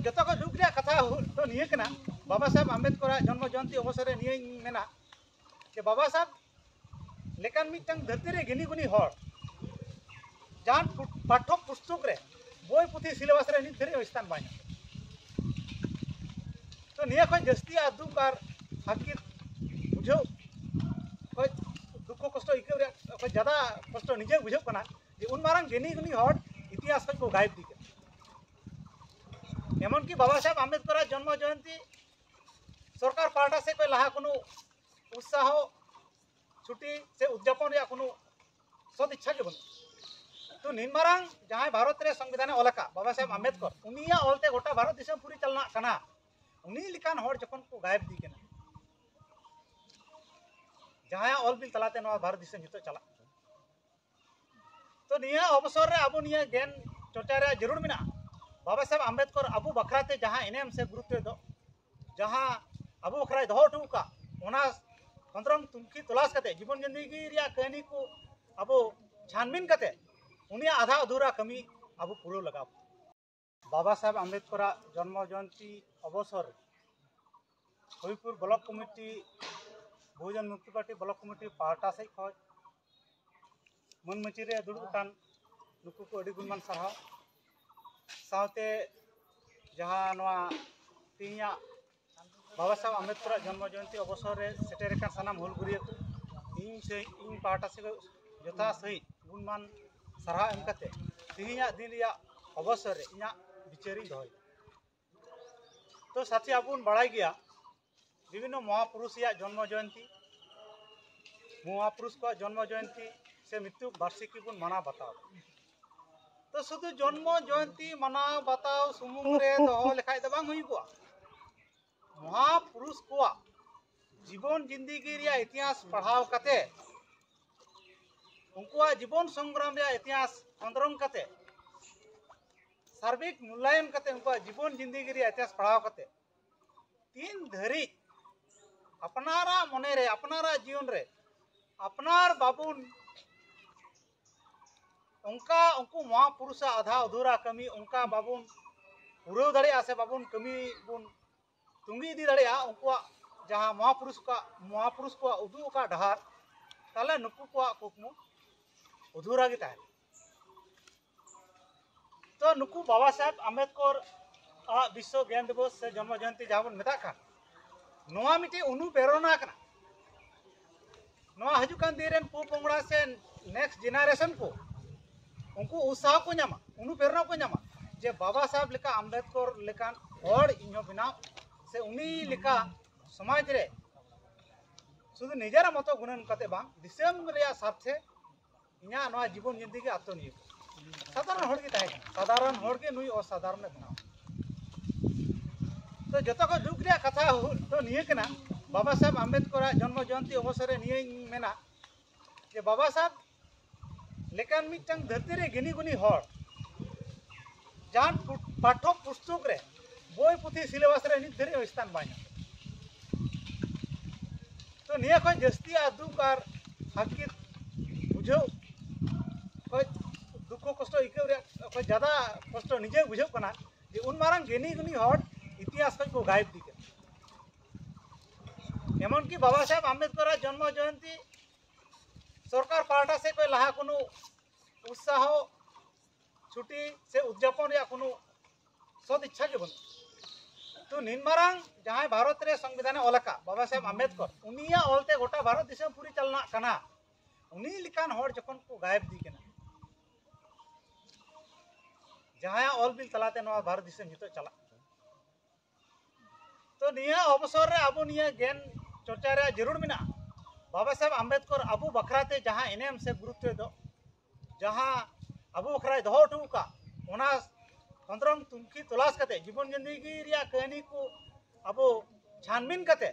जो को दुख कथा तो निये कना बाबा साहेब आम्बेडकर जन्म जयंती अवसर में निये मेना जे बाबा साहेब लेकान मिटन धरती रे गिनी गुनी हर जान पाठ्य पुस्तक रे बोई पुथी सिलेबस रे नित धरे स्थान बाय तो निया खय जस्ती आ दुख और हाकिर बुझो खय दुख कष्ट इके रे खय ज्यादा कष्ट निजे बुझो कना जे उन मारंग गिनी गुनी हर इतिहास खय को गायब दी एमन की बाबा साहेब आम्बेडकर जन्म जयंती सरकार पार्टा से कोई लहा कोनो उत्साह छुट्टी से उद्यापन या कोनो सद इच्छा के बन तो निमारांग जहां भारत रे संविधान ओलका बाबा साहेब आम्बेडकर उनिया ओलते गोटा भारत दिसम पूरी चलना कना उनी लिकान हर जखन को गायब दी केना जहां ओल बिल तलाते नवा भारत दिसम हितो चला तो निया अवसर रे अबो निया ज्ञान चर्चा रे जरूर मिना बाबा साहेब आम्बेडकर अबू बखराते जहां एनएम से गुरुत्व दो जहां अबू बखरा दो टूका ओना पंद्रम तुमकी तलाश करते जीवन जिंदगी रिया कहानी को अबो छानबीन करते उनिया आधा अधूरा कमी अबू पूरा लगा बाबा साहेब आम्बेडकर जन्म जयंती अवसर हरिपुर ब्लॉक कमिटी बहुजन मुक्ति पार्टी ब्लॉक कमिटी पार्टा से खय मन मची रे दुड़ुकान नुकु को अड़ी गुणमान साहा साथे जहां नवा तीनिया बाबा साहेब आम्बेडकर जन्म जयंती अवसर रे सेटेर का सानाम हुलगुरिया को इन से इन पार्टा से यथा सही गुणमान सारा एम कते तीनिया दिन रिया अवसर रे इना विचारी दय तो साथी आबुन बड़ाई गया विभिन्न महापुरुष या जन्म जयंती महापुरुष को जन्म जयंती से मृत्यु वार्षिकी बुन मना बताओ तो शुद्ध जन्म जयंती मनाव बताओ सुमुंग रे दो लेखाय द बांग हुई को महापुरुष को जीवन जिंदगी रे इतिहास पढ़ाव कते उनका जीवन संग्राम रे इतिहास अंदरम कते सार्विक मूल्यांकन कते उनका जीवन जिंदगी रे इतिहास पढ़ाव कते तीन धरी अपनारा मने रे अपनारा जीवन रे अपनार बाबुन उनका उनको महापुरुष आधा अधूरा कमी उनका बाबुन पूरा दड़िया से बाबुन कमी बुन तुंगी दी दड़िया उनको जहाँ महापुरुष को उदू का डहार ताले नुकु को कुकमु अधूरा गे ताहे तो नुकु बाबा साहेब आम्बेडकर विश्व ज्ञान दिवस से जन्म जयंती जहाँ बन मेता खान नोआ मिटी अनुप्रेरणा कना नोआ हजुकान दिन पु पोंगड़ा से नेक्स्ट जेनरेशन को उनको उत्साह को नामा अनुप्रेरणा को नामा जे बाबा साहेब लेका आम्बेडकर लेकान और इनो बिना से उनी लेका समाज रे शुद्ध निजरा मतो गुणन कते बांग दिसम रे साथे इना नवा जीवन जिंदगी आत्मनिय साधारण हड़ के ताहे साधारण हड़ के नुई असाधारण बना तो जतो को दुख रे कथा तो निये कना बाबा साहेब आम्बेडकर जन्म जयंती अवसर में निये मेना जे बाबा साहेब लेकिन मिटन धरती रे गिनी गुनी हर जान पाठ्य पुस्तक रे बोई पुथी सिलेबस रे नित धरे स्थान बाय तो निया खय जस्ती आ दुख और हाकिर बुझो खय दुख कष्ट इके रे खय ज्यादा कष्ट निजे बुझो कना जे उन मारंग गिनी गुनी हर इतिहास खय को गायब दी एमन की बाबा साहेब आम्बेडकर जन्म जयंती सरकार पार्टा से कोई लहा कोनो उत्साह छुट्टी से उद्यापन या कोनो सद इच्छा के बन तो निमारांग जहां भारत रे संविधान ओलका बाबा साहेब आम्बेडकर उनिया ओलते गोटा भारत दिसम पूरी चलना कना उनी लिकान हर जखन को गायब दी केना जहां ओल बिल तलाते नवा भारत दिसम हितो चला तो निया अवसर रे अबो निया ज्ञान चर्चा रे जरूर मिना बाबा साहेब आम्बेडकर अबू बखराते जहां एनएम से गुरुत्व दो जहां अबू बखरा दो टूका ओना पंद्रम तुमकी तलाश करते जीवन जिंदगी रिया कहानी को अबो छानबीन करते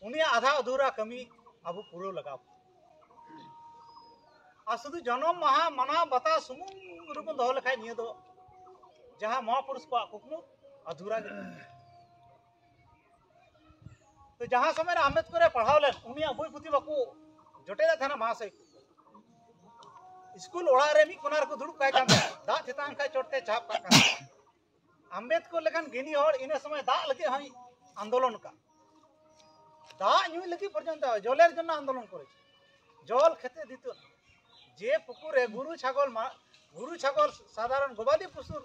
उनिया आधा अधूरा कमी अबू पूरा लगा आ शुद्ध जन्म महा मना बता सुमुंग रुपन दो लेखाय निये दो जहां महापुरुष को कुकमु अधूरा गे तो जहां समय आम्बेडकर पढ़ाव लेन उनिया बोई पुथी बाको जोटेला थाना महाशय स्कूल ओड़ा रे मी कोनार को दुड़ुब काय काम दा चेतान काय चोटते छाप का अम्बेडकर लेकिन गिनी और इन समय दा लगे हम आंदोलन का दा न्यू लगे पर्यंत जलेर जन आंदोलन करे जल खेते दित जे पुकुरे गुरु छागल साधारण गबादी पशुर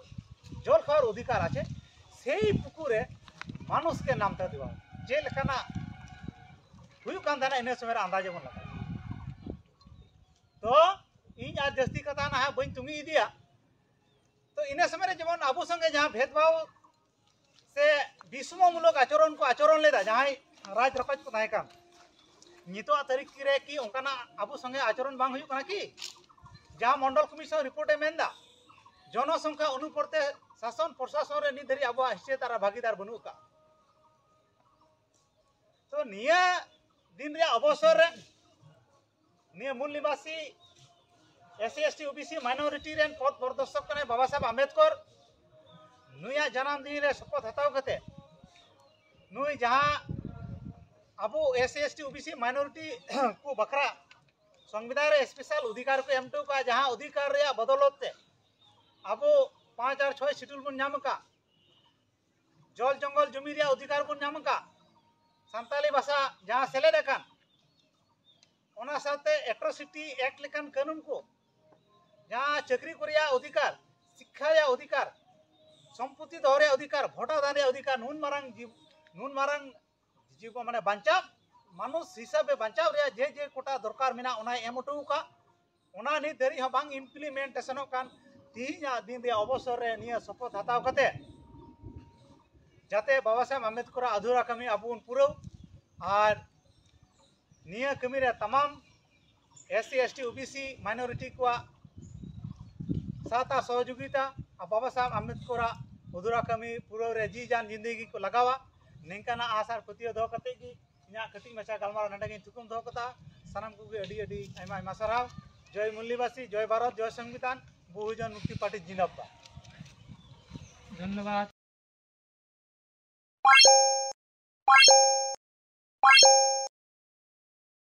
जल खावार अधिकार आछे सेई पुकुरे मानुष के नामता दिवा जे लेकाना हुयु कान थाना इन समय अंदाजे बन लगा तो इन आज जस्ती कथा ना है बन तुंगी इदिया तो इन समय जेमन आबो संगे जहां भेदभाव से विषममूलक आचरण को आचरण लेदा जहां राज रखज को ताहे कान नितो तारीख रे कि ओंकाना आबो संगे आचरण बांग हुयु काना कि जहां मंडल कमिशन रिपोर्टे मेंदा जनसंख्या अनुपाते शासन प्रशासन रे निधरी आबो हिस्से तारा भागीदार बनु का तो निया दिन रे अवसर रे निया मूल निवासी SC ST OBC minority rain पद प्रदर्शक कने बाबा साहब आम्बेडकर नुया जन्म दिन रे शपथ हताव कते नुई जहां अबो एससी एसटी ओबीसी माइनॉरिटी को बखरा संविधान रे स्पेशल अधिकार को एमटो का जहां अधिकार रे बदौलत ते अबो 5 और 6 शेड्यूल बन नाम का जल जंगल जमी रे अधिकार बन नाम का संताली भाषा जहां सेलेद अकान ओना साथे एट्रोसिटी एक्ट लेकान कानून को जहां चक्री कोरिया अधिकार शिक्षा रे अधिकार संपत्ति दहरे अधिकार भोटादान रे अधिकार नुन मारंग जीव को माने बांचा मानुष हिसाब से बांचा रे जे कोटा दरकार मेना ओना एमटो का ओना नि देरी ह बांग इम्प्लीमेंटेशन कान तीना दिन रे अवसर रे निया शपथ हताव कते जाते बाबा साहेब आम्बेडकर अधूरा कमी अबुन पुरो और निया कमी रे तमाम एससी एसटी ओबीसी माइनॉरिटी को साता सहयोगिता और बाबा साहेब आम्बेडकर अधूरा कमी पुरो रे जी जान जिंदगी को लगावा निंकाना आसार पतियो दो कते की इना कटी मचा गलमार नडगे थुकुम दो कता सनम को अडी अडी आयमा आयमा सराव जय मूल्यवासी जय भारत जय संविधान बहुजन मुक्ति पार्टी जिंदाबाद धन्यवाद।